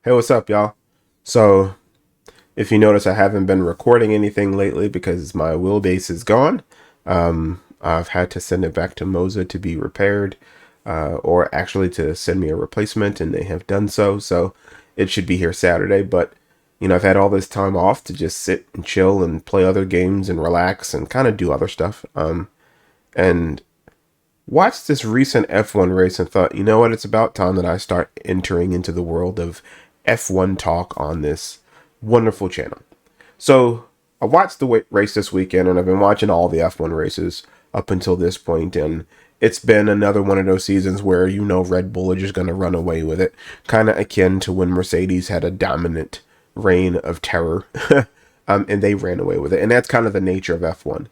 Hey, what's up, y'all? So, if you notice, I haven't been recording anything lately because my wheelbase is gone. I've had to send it back to Moza to be repaired, or actually to send me a replacement, and they have done so. So, it should be here Saturday. But, I've had all this time off to just sit and chill and play other games and relax and kind of do other stuff. And watched this recent F1 race and thought, you know what, it's about time that I start entering into the world of F1 talk on this wonderful channel. So I watched the race this weekend, and I've been watching all the F1 races up until this point, and it's been another one of those seasons where Red Bull are just going to run away with it, kind of akin to when Mercedes had a dominant reign of terror, and they ran away with it, and that's kind of the nature of F1.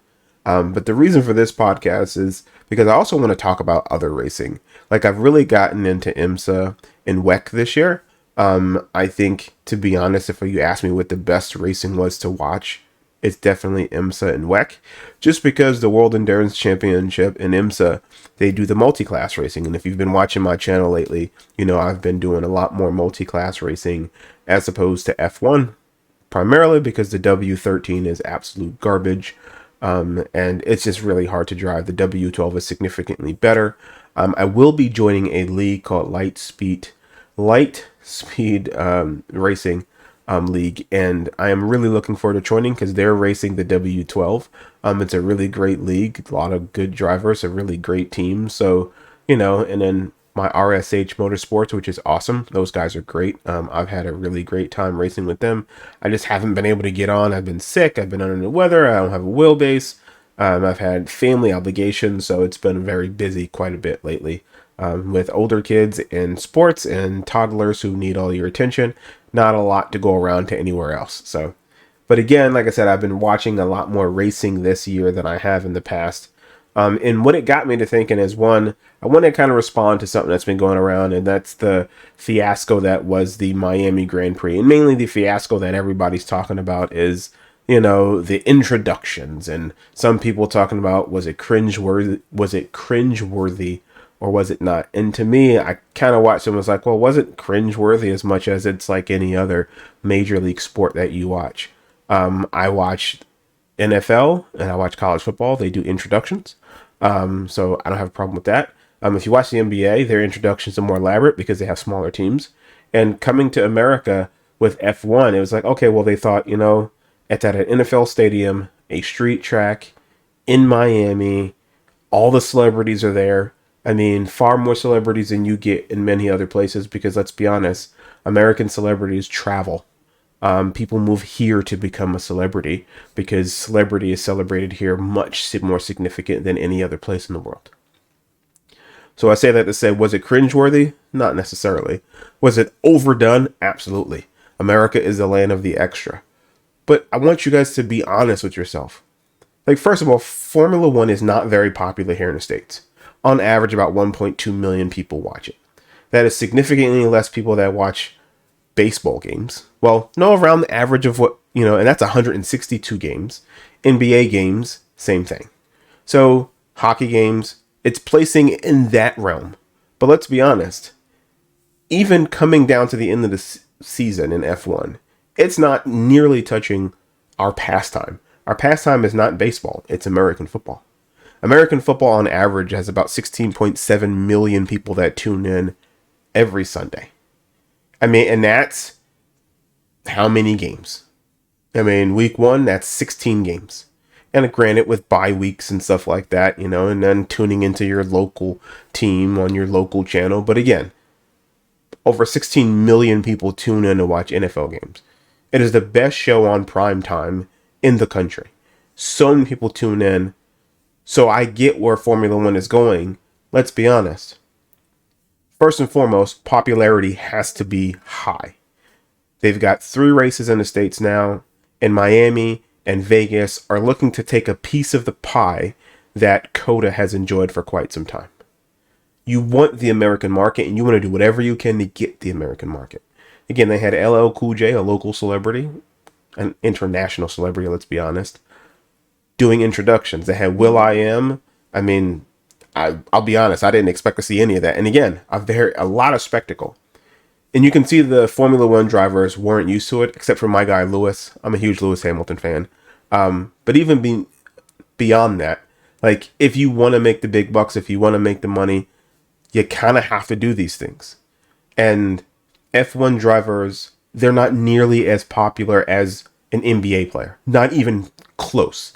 But the reason for this podcast is because I also want to talk about other racing. Like, I've really gotten into IMSA and WEC this year. I think, to be honest, if you ask me what the best racing was to watch, it's definitely IMSA and WEC. Just because the World Endurance Championship and IMSA, they do the multi-class racing. And if you've been watching my channel lately, I've been doing a lot more multi-class racing as opposed to F1. Primarily because the W13 is absolute garbage. And it's just really hard to drive. The W12 is significantly better. I will be joining a league called Light Speed Racing League, and I am really looking forward to joining because they're racing the W12. It's a really great league, a lot of good drivers, a really great team. So, and then my RSH Motorsports, which is awesome. Those guys are great. I've had a really great time racing with them. I just haven't been able to get on. I've been sick. I've been under the weather. I don't have a wheelbase. I've had family obligations, so it's been very busy quite a bit lately. With older kids and sports and toddlers who need all your attention, not a lot to go around to anywhere else. So, but again, like I said, I've been watching a lot more racing this year than I have in the past. And what it got me to thinking is, one, I want to kind of respond to something that's been going around, and that's the fiasco that was the Miami Grand Prix. And mainly the fiasco that everybody's talking about is, the introductions, and some people talking about, was it cringeworthy, or was it not? And to me, I kind of watched it and was like, well, was it cringeworthy as much as it's like any other major league sport that you watch? I watch NFL and I watch college football. They do introductions. So I don't have a problem with that. If you watch the NBA, their introductions are more elaborate because they have smaller teams. And coming to America with F1, it was like, okay, well, they thought, it's at an NFL stadium, a street track in Miami. All the celebrities are there. I mean, far more celebrities than you get in many other places because, let's be honest, American celebrities travel. People move here to become a celebrity because celebrity is celebrated here much more significant than any other place in the world. So I say that to say, was it cringeworthy? Not necessarily. Was it overdone? Absolutely. America is the land of the extra. But I want you guys to be honest with yourself. Like, first of all, Formula One is not very popular here in the States. On average, about 1.2 million people watch it. That is significantly less people that watch baseball games. Well, no, around the average of what, and that's 162 games. NBA games, same thing. So, hockey games, it's placing in that realm. But let's be honest, even coming down to the end of the season in F1, it's not nearly touching our pastime. Our pastime is not baseball, it's American football. American football on average has about 16.7 million people that tune in every Sunday. I mean, and that's how many games? I mean, week one, that's 16 games. And granted, with bye weeks and stuff like that, and then tuning into your local team on your local channel. But again, over 16 million people tune in to watch NFL games. It is the best show on prime time in the country. So many people tune in. So I get where Formula One is going. Let's be honest. First and foremost, popularity has to be high. They've got 3 races in the States now, and Miami and Vegas are looking to take a piece of the pie that COTA has enjoyed for quite some time. You want the American market, and you want to do whatever you can to get the American market. Again, they had LL Cool J, a local celebrity, an international celebrity, let's be honest, doing introductions. They had will.i.am. I mean, I'll be honest, I didn't expect to see any of that. And again, a lot of spectacle. And you can see the Formula One drivers weren't used to it, except for my guy Lewis. I'm a huge Lewis Hamilton fan. But even beyond that, like if you want to make the big bucks, if you want to make the money, you kind of have to do these things. And F1 drivers, they're not nearly as popular as an NBA player. Not even close.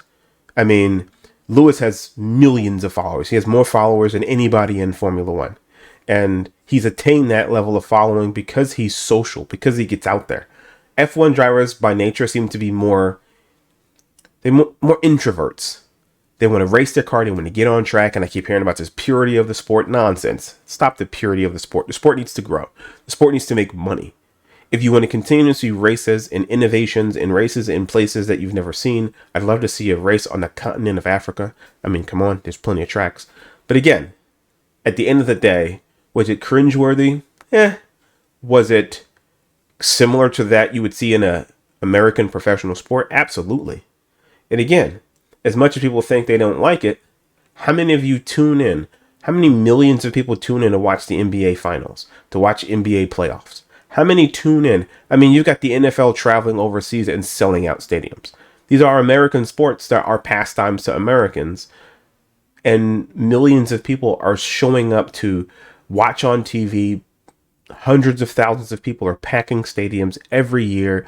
I mean, Lewis has millions of followers. He has more followers than anybody in Formula One. And he's attained that level of following because he's social, because he gets out there. F1 drivers by nature seem to be more introverts. They want to race their car, they want to get on track, and I keep hearing about this purity of the sport nonsense. Stop the purity of the sport. The sport needs to grow. The sport needs to make money. If you want to continue to see races and innovations and races in places that you've never seen, I'd love to see a race on the continent of Africa. I mean, come on, there's plenty of tracks. But again, at the end of the day, was it cringeworthy? Was it similar to that you would see in a American professional sport? Absolutely. And again, as much as people think they don't like it, how many of you tune in? How many millions of people tune in to watch the NBA finals, to watch NBA playoffs? How many tune in? I mean, you've got the NFL traveling overseas and selling out stadiums. These are American sports that are pastimes to Americans. And millions of people are showing up to watch on TV. Hundreds of thousands of people are packing stadiums every year.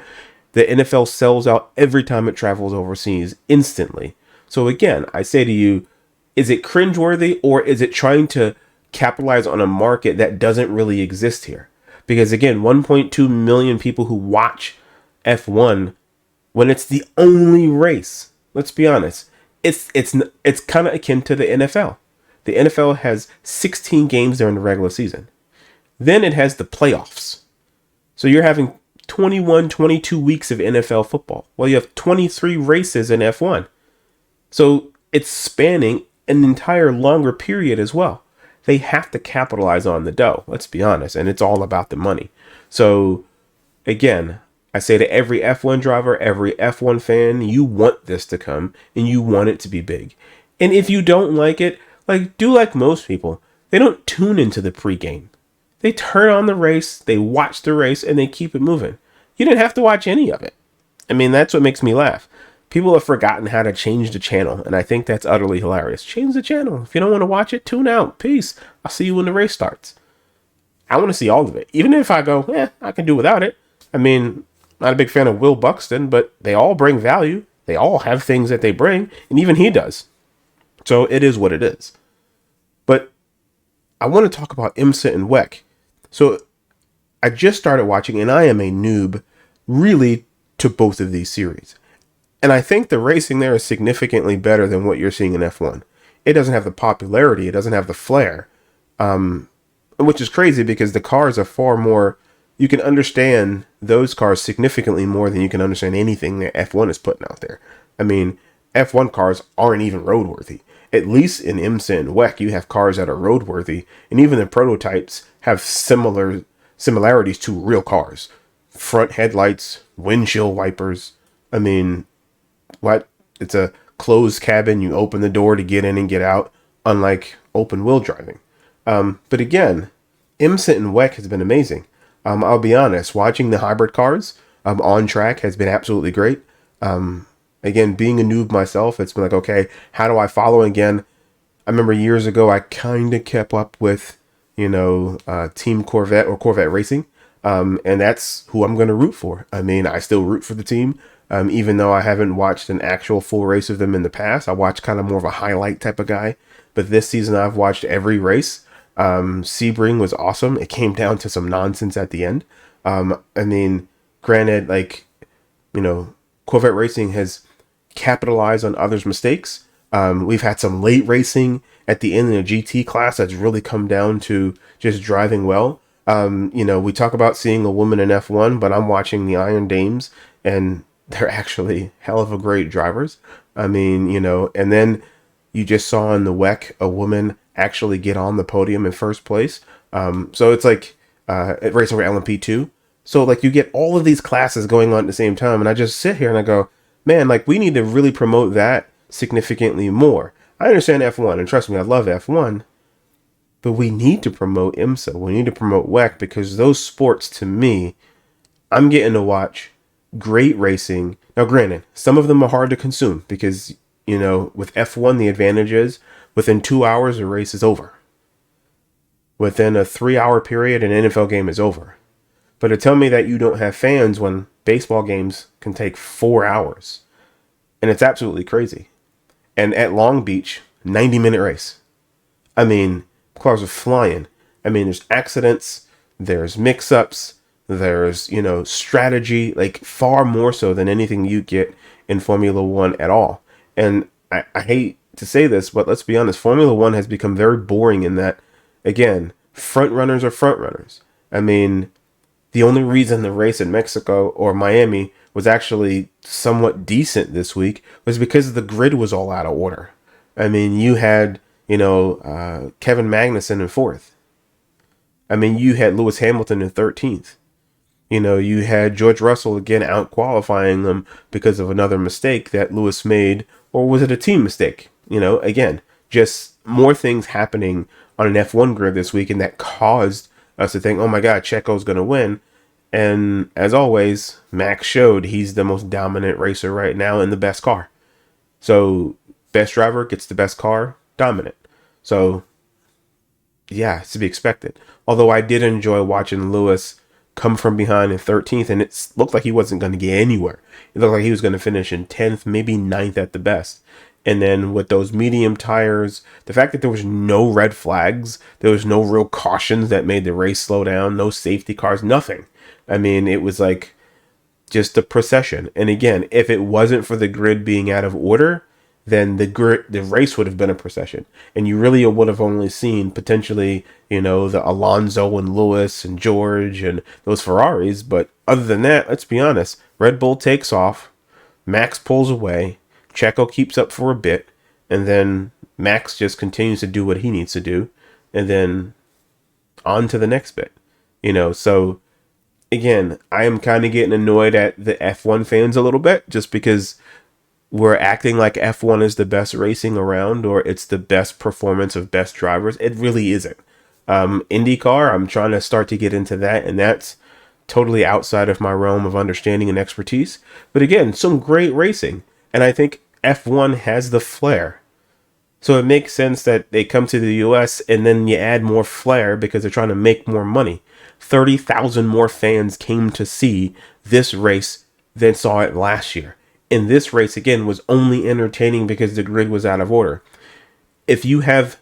The NFL sells out every time it travels overseas instantly. So again, I say to you, is it cringeworthy or is it trying to capitalize on a market that doesn't really exist here? Because again, 1.2 million people who watch F1 when it's the only race. Let's be honest. It's kind of akin to the NFL. The NFL has 16 games during the regular season. Then it has the playoffs. So you're having 21, 22 weeks of NFL football. Well, you have 23 races in F1. So it's spanning an entire longer period as well. They have to capitalize on the dough, let's be honest, and it's all about the money. So again, I say to every F1 driver, every F1 fan, you want this to come and you want it to be big. And if you don't like it, do like most people. They don't tune into the pregame. They turn on the race, they watch the race, and they keep it moving. You didn't have to watch any of it. I mean, that's what makes me laugh. People have forgotten how to change the channel, and I think that's utterly hilarious. Change the channel. If you don't want to watch it, tune out. Peace. I'll see you when the race starts. I want to see all of it. Even if I go, I can do without it. I mean, not a big fan of Will Buxton, but they all bring value. They all have things that they bring, and even he does. So it is what it is. But I want to talk about IMSA and WEC. So I just started watching, and I am a noob, really, to both of these series. And I think the racing there is significantly better than what you're seeing in F1. It doesn't have the popularity. It doesn't have the flair. Which is crazy because the cars are far more... You can understand those cars significantly more than you can understand anything that F1 is putting out there. I mean, F1 cars aren't even roadworthy. At least in IMSA and WEC, you have cars that are roadworthy. And even the prototypes have similarities to real cars. Front headlights, windshield wipers. I mean... What? It's a closed cabin. You open the door to get in and get out, unlike open wheel driving. But again, IMSA and WEC has been amazing. I'll be honest, watching the hybrid cars on track has been absolutely great. Again, being a noob myself, it's been like, okay, how do I follow again? I remember years ago, I kind of kept up with, Team Corvette or Corvette Racing. And that's who I'm going to root for. I mean, I still root for the team. Even though I haven't watched an actual full race of them in the past, I watch kind of more of a highlight type of guy. But this season, I've watched every race. Sebring was awesome. It came down to some nonsense at the end. I mean, granted, Corvette Racing has capitalized on others' mistakes. We've had some late racing at the end in the GT class that's really come down to just driving well. We talk about seeing a woman in F1, but I'm watching the Iron Dames, and they're actually hell of a great drivers. I mean, and then you just saw in the WEC a woman actually get on the podium in first place. So it's like racing for LMP2. So you get all of these classes going on at the same time. And I just sit here and I go, man, we need to really promote that significantly more. I understand F1, and trust me, I love F1. But we need to promote IMSA. We need to promote WEC because those sports, to me, I'm getting to watch great racing. Now, granted, some of them are hard to consume because, with F1, the advantage is within 2 hours, the race is over. Within a 3 hour period, an NFL game is over. But to tell me that you don't have fans when baseball games can take 4 hours, and it's absolutely crazy. And at Long Beach, 90-minute race. I mean, cars are flying. I mean, there's accidents, there's mix-ups, there's, strategy, like far more so than anything you get in Formula One at all. And I hate to say this, but let's be honest, Formula One has become very boring in that, again, front runners are front runners. I mean, the only reason the race in Mexico or Miami was actually somewhat decent this week was because the grid was all out of order. I mean, you had, Kevin Magnussen in fourth. I mean, you had Lewis Hamilton in 13th. You had George Russell again out qualifying them because of another mistake that Lewis made, or was it a team mistake? Again, just more things happening on an F1 grid this week, and that caused us to think, oh my God, Checo's going to win. And as always, Max showed he's the most dominant racer right now in the best car. So, best driver gets the best car, dominant. So, yeah, it's to be expected. Although I did enjoy watching Lewis come from behind in 13th, and it looked like he wasn't going to get anywhere. It looked like he was going to finish in 10th, maybe 9th at the best. And then with those medium tires, the fact that there was no red flags, there was no real cautions that made the race slow down, no safety cars, nothing. I mean, it was like just a procession. And again, if it wasn't for the grid being out of order, then the race would have been a procession. And you really would have only seen potentially, the Alonso and Lewis and George and those Ferraris. But other than that, let's be honest, Red Bull takes off, Max pulls away, Checo keeps up for a bit, and then Max just continues to do what he needs to do, and then on to the next bit. So again, I am kind of getting annoyed at the F1 fans a little bit just because we're acting like F1 is the best racing around or it's the best performance of best drivers. It really isn't. IndyCar, I'm trying to start to get into that, and that's totally outside of my realm of understanding and expertise. But again, some great racing. And I think F1 has the flair. So it makes sense that they come to the US and then you add more flair because they're trying to make more money. 30,000 more fans came to see this race than saw it last year. And this race, again, was only entertaining because the grid was out of order. If you have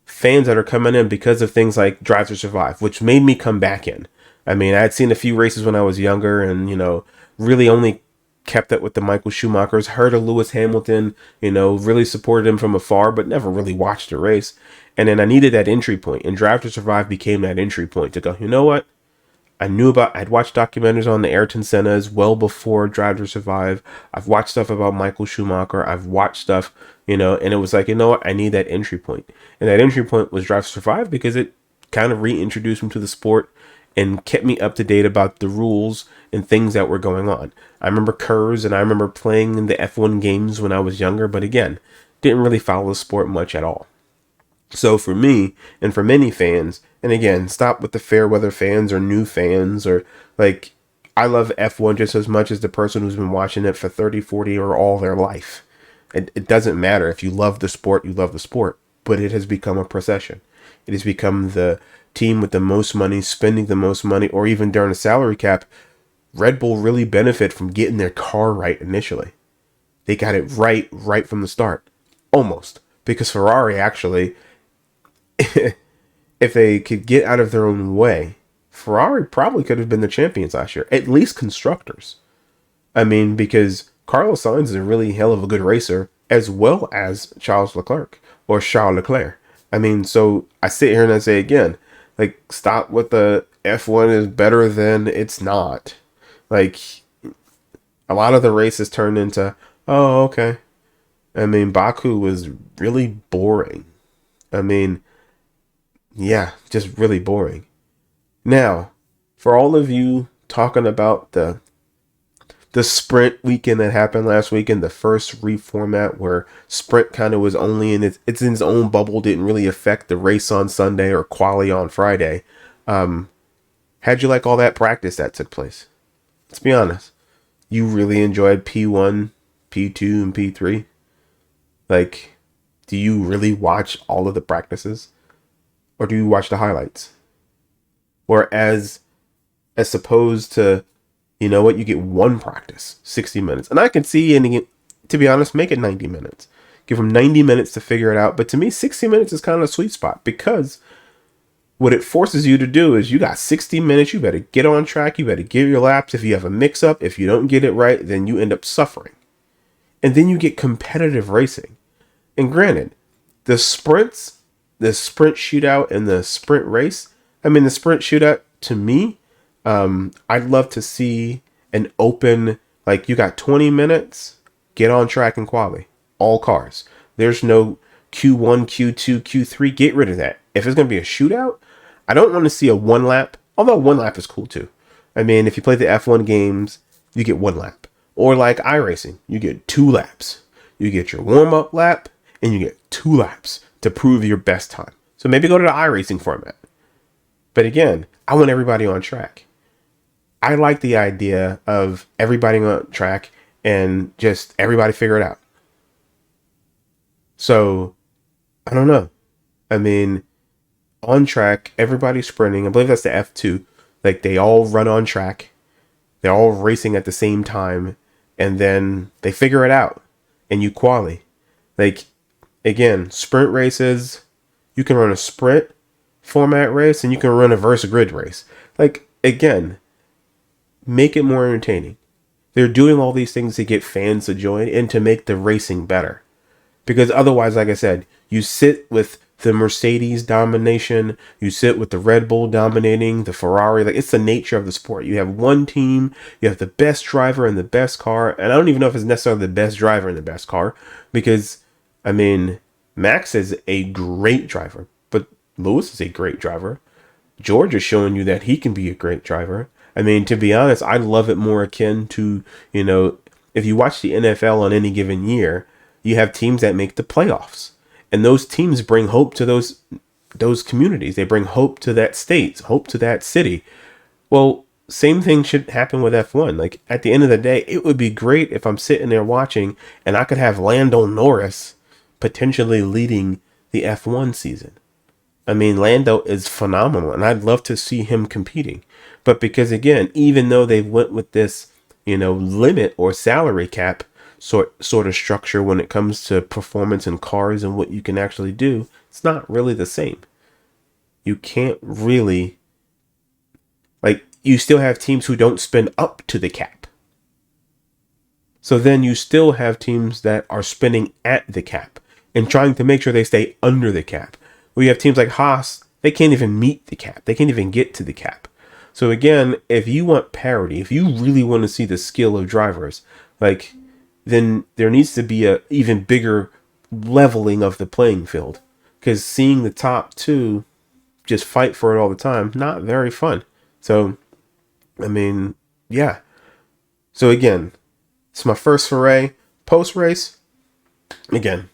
fans that are coming in because of things like Drive to Survive, which made me come back in. I mean, I had seen a few races when I was younger and, really only kept up with the Michael Schumachers, heard of Lewis Hamilton, really supported him from afar, but never really watched the race. And then I needed that entry point, and Drive to Survive became that entry point to go, you know what? I'd watched documentaries on the Ayrton Senna's well before Drive to Survive. I've watched stuff about Michael Schumacher. I've watched stuff, and it was like, you know what? I need that entry point. And that entry point was Drive to Survive because it kind of reintroduced me to the sport and kept me up to date about the rules and things that were going on. I remember Curves and I remember playing in the F1 games when I was younger, but again, didn't really follow the sport much at all. So for me, and for many fans, and again, stop with the fair weather fans or new fans, or like, I love F1 just as much as the person who's been watching it for 30, 40, or all their life. It doesn't matter. If you love the sport, you love the sport. But it has become a procession. It has become the team with the most money, spending the most money, or even during a salary cap. Red Bull really benefit from getting their car right initially. They got it right from the start. Almost. Because Ferrari actually, if they could get out of their own way, Ferrari probably could have been the champions last year. At least constructors. I mean, because Carlos Sainz is a really hell of a good racer, as well as Charles Leclerc. I mean, so I sit here and I say again, like, stop with the F1 is better than it's not. Like, a lot of the races turned into, oh, okay. I mean, Baku was really boring. I mean, yeah, just really boring. Now, for all of you talking about the the sprint weekend that happened last weekend, the first reformat where sprint kind of was only in it's in its own bubble, didn't really affect the race on Sunday or quali on Friday. How'd you like all that practice that took place? Let's be honest. You really enjoyed P1, P2, and P3? Like, do you really watch all of the practices? Or do you watch the highlights? Or as opposed to, you know what, you get one practice, 60 minutes. And I can see, and to be honest, make it 90 minutes. Give them 90 minutes to figure it out. But to me, 60 minutes is kind of a sweet spot, because what it forces you to do is you got 60 minutes. You better get on track. You better give your laps. If you have a mix up, if you don't get it right, then you end up suffering. And then you get competitive racing. And granted, the sprint shootout and the sprint race, the sprint shootout, to me, I'd love to see an open, like, you got 20 minutes, get on track and quali. All cars. There's no Q1, Q2, Q3. Get rid of that. If it's going to be a shootout, I don't want to see a one lap, although one lap is cool too. If you play the F1 games, you get one lap. Or like iRacing, you get 2 laps. You get your warm-up lap, and you get 2 laps to prove your best time. So maybe go to the iRacing format. But again, I want everybody on track. I like the idea of everybody on track and just everybody figure it out. So, I don't know. On track, everybody's sprinting. I believe that's the F2. Like, they all run on track. They're all racing at the same time. And then they figure it out. And you quali. Like, again, sprint races, you can run a sprint format race, and you can run a versus grid race. Like, again, make it more entertaining. They're doing all these things to get fans to join and to make the racing better. Because otherwise, like I said, you sit with the Mercedes domination, you sit with the Red Bull dominating, the Ferrari. Like, it's the nature of the sport. You have one team, you have the best driver and the best car. And I don't even know if it's necessarily the best driver and the best car, because, Max is a great driver, but Lewis is a great driver. George is showing you that he can be a great driver. To be honest, I love it more akin to, if you watch the NFL on any given year, you have teams that make the playoffs. And those teams bring hope to those communities. They bring hope to that state, hope to that city. Well, same thing should happen with F1. Like, at the end of the day, it would be great if I'm sitting there watching and I could have Lando Norris potentially leading the F1 season. Lando is phenomenal, and I'd love to see him competing. But because, again, even though they went with this, limit or salary cap sort of structure when it comes to performance in cars and what you can actually do, it's not really the same. You can't really, you still have teams who don't spend up to the cap. So then you still have teams that are spending at the cap and trying to make sure they stay under the cap. We have teams like Haas, they can't even meet the cap. They can't even get to the cap. So again, if you want parity, if you really want to see the skill of drivers, then there needs to be a even bigger leveling of the playing field. Because seeing the top 2 just fight for it all the time, not very fun. So, yeah. So again, it's my first foray. Post-race, again,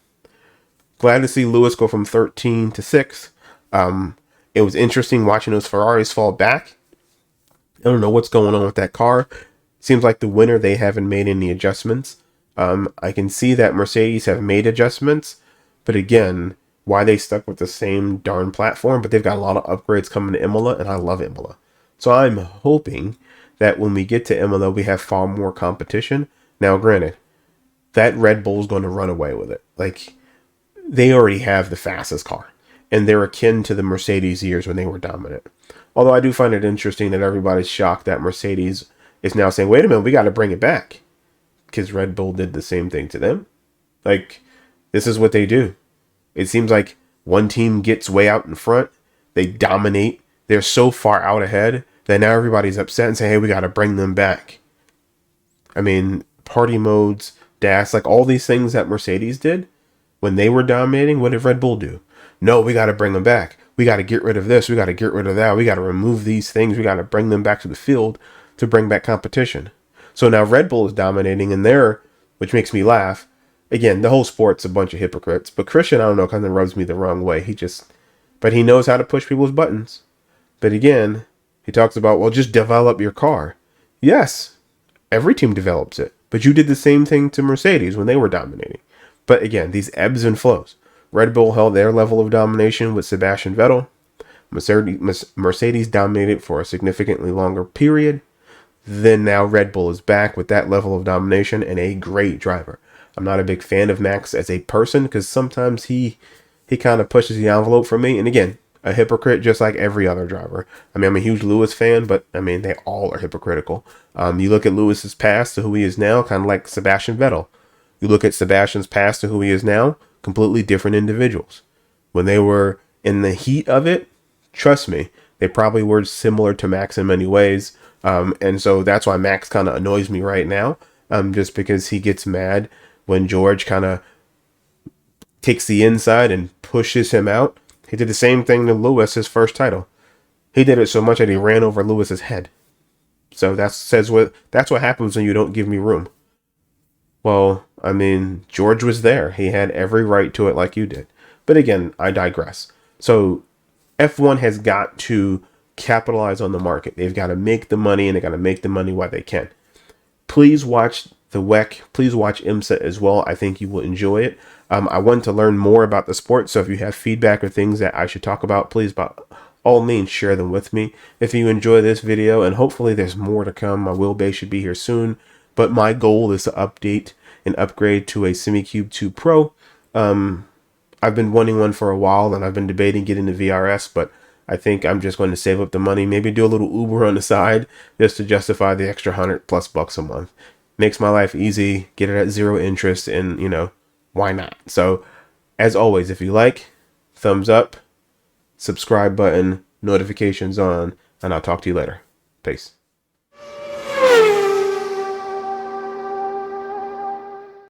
glad to see Lewis go from 13 to 6. It was interesting watching those Ferraris fall back. I don't know what's going on with that car. Seems like the winner, they haven't made any adjustments. I can see that Mercedes have made adjustments, but again, why they stuck with the same darn platform, but they've got a lot of upgrades coming to Imola, and I love Imola. So I'm hoping that when we get to Imola, we have far more competition. Now, granted, that Red Bull's going to run away with it. They already have the fastest car, and they're akin to the Mercedes years when they were dominant. Although I do find it interesting that everybody's shocked that Mercedes is now saying, wait a minute, we got to bring it back. Because Red Bull did the same thing to them. This is what they do. It seems like one team gets way out in front. They dominate. They're so far out ahead that now everybody's upset and say, hey, we got to bring them back. Party modes, DAS, all these things that Mercedes did when they were dominating, what did Red Bull do? No, we got to bring them back. We got to get rid of this. We got to get rid of that. We got to remove these things. We got to bring them back to the field to bring back competition. So now Red Bull is dominating in there, which makes me laugh. Again, the whole sport's a bunch of hypocrites. But Christian, I don't know, kind of rubs me the wrong way. But he knows how to push people's buttons. But again, he talks about, well, just develop your car. Yes, every team develops it. But you did the same thing to Mercedes when they were dominating. But again, these ebbs and flows. Red Bull held their level of domination with Sebastian Vettel. Mercedes dominated for a significantly longer period. Then now Red Bull is back with that level of domination and a great driver. I'm not a big fan of Max as a person because sometimes he kind of pushes the envelope for me. And again, a hypocrite just like every other driver. I mean, I'm a huge Lewis fan, but I mean, they all are hypocritical. You look at Lewis's past to who he is now, kind of like Sebastian Vettel. You look at Sebastian's past to who he is now, completely different individuals. When they were in the heat of it, trust me, they probably were similar to Max in many ways. And so that's why Max kind of annoys me right now, just because he gets mad when George kind of takes the inside and pushes him out. He did the same thing to Lewis, his first title. He did it so much that he ran over Lewis's head. So that's what happens when you don't give me room. Well, I mean, George was there. He had every right to it like you did. But again, I digress. So F1 has got to capitalize on the market. They've got to make the money, and they got to make the money while they can. Please watch the WEC. Please watch IMSA as well. I think you will enjoy it. I want to learn more about the sport, so if you have feedback or things that I should talk about, please by all means share them with me. If you enjoy this video, and hopefully there's more to come, my wheelbase should be here soon. But my goal is to update and upgrade to a SemiCube 2 Pro. I've been wanting one for a while, and I've been debating getting the VRS, but I think I'm just going to save up the money, maybe do a little Uber on the side just to justify the extra $100+ a month. Makes my life easy, get it at zero interest, and why not? So as always, if you like, thumbs up, subscribe button, notifications on, and I'll talk to you later. Peace.